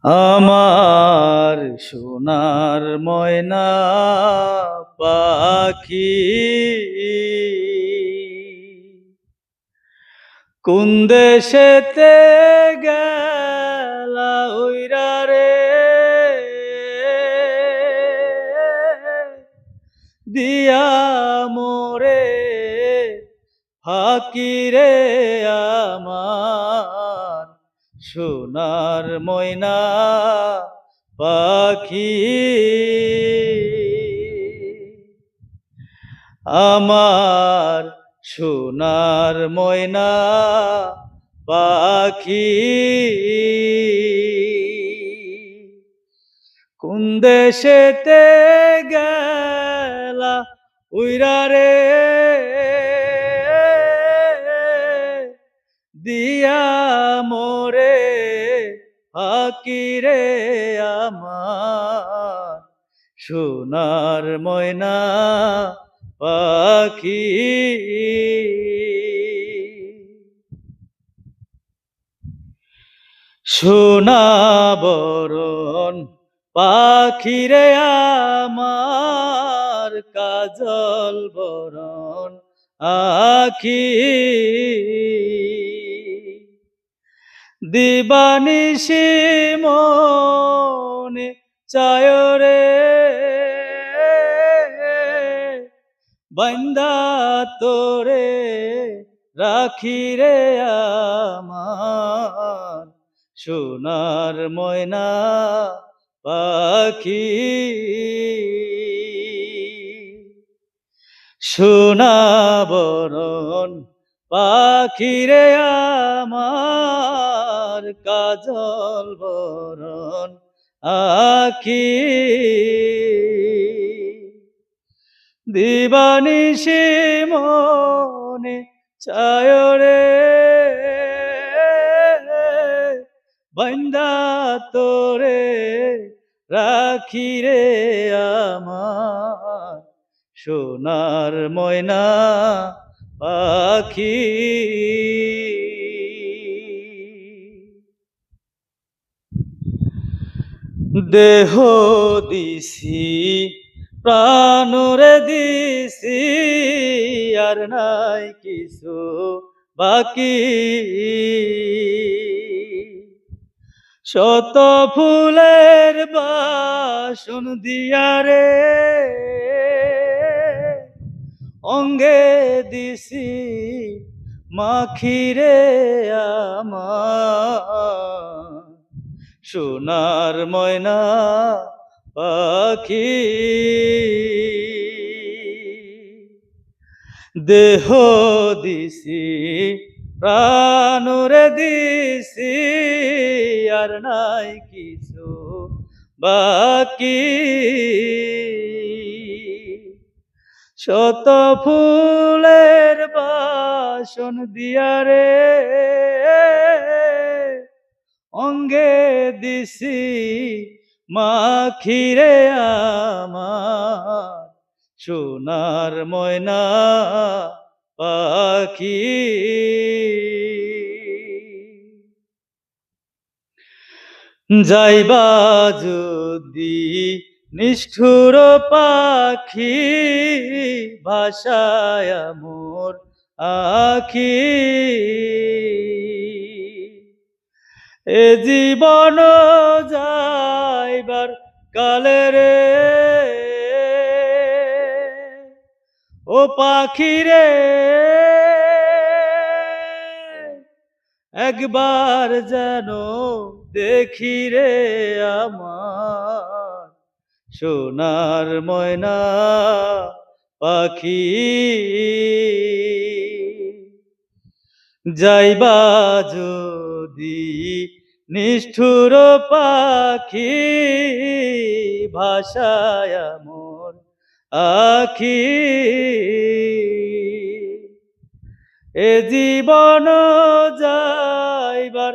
আমার সোনার ময়না পাখি কোন দেশেতে গেলা উইরা রে দিয়া মোরে ফাঁকি রে আমার সোনার ময়না পাখি আমার সোনার ময়না পাখি কোন দেশেতে গেলা উইরা রে দিয়া মোরে ফাঁকি রে আমার সোনার ময়না পাখি সোনা বরণ পাখিরে আমার কাজল বরণ আখি দিবানিশি মনে চায় রে বান্দা তোরে রাখি রে আমার সোনার ময়না পাখি সোনা বরণ পাখিরে আমার কাজল বরণ আখি দিবানিশি মনে চায় রে বান্দা তোরে রাখি রে আমার সোনার ময়না পাখি দেহ দিছি প্রাণরে দিছি আর নাই কিছু বাকি শত ফুলের বাসন দিয়া রে অঙ্গে দিছি মাখিরে আমার সোনার ময়না পাখি দেহ দিছি প্রাণরে দিছি আর নাই কিছু বাকি শত ফুলের বাসন দিয়া রে অঙ্গে দিছি মাখিরে আমার সোনার ময়না পাখি যাইবা যদি নিষ্ঠুর পাখি ভাষায় মোর আখি এ জীবন যাইবার কালে রে ও পাখি রে একবার যেন দেখি রে আমার সোনার ময়না পাখি যাইবা যদি নিষ্ঠুর পাখি ভাষায় মোর আখি এ জীবন যাইবার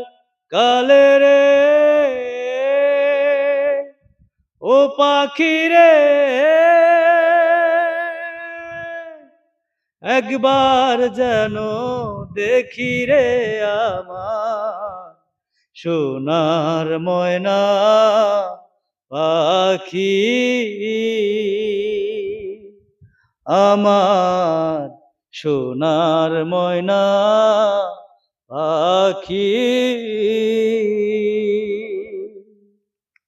কালে রে ও পাখি রে একবার যেন দেখি রে আমার সোনার ময়না পাখি আমার সোনার ময়না পাখি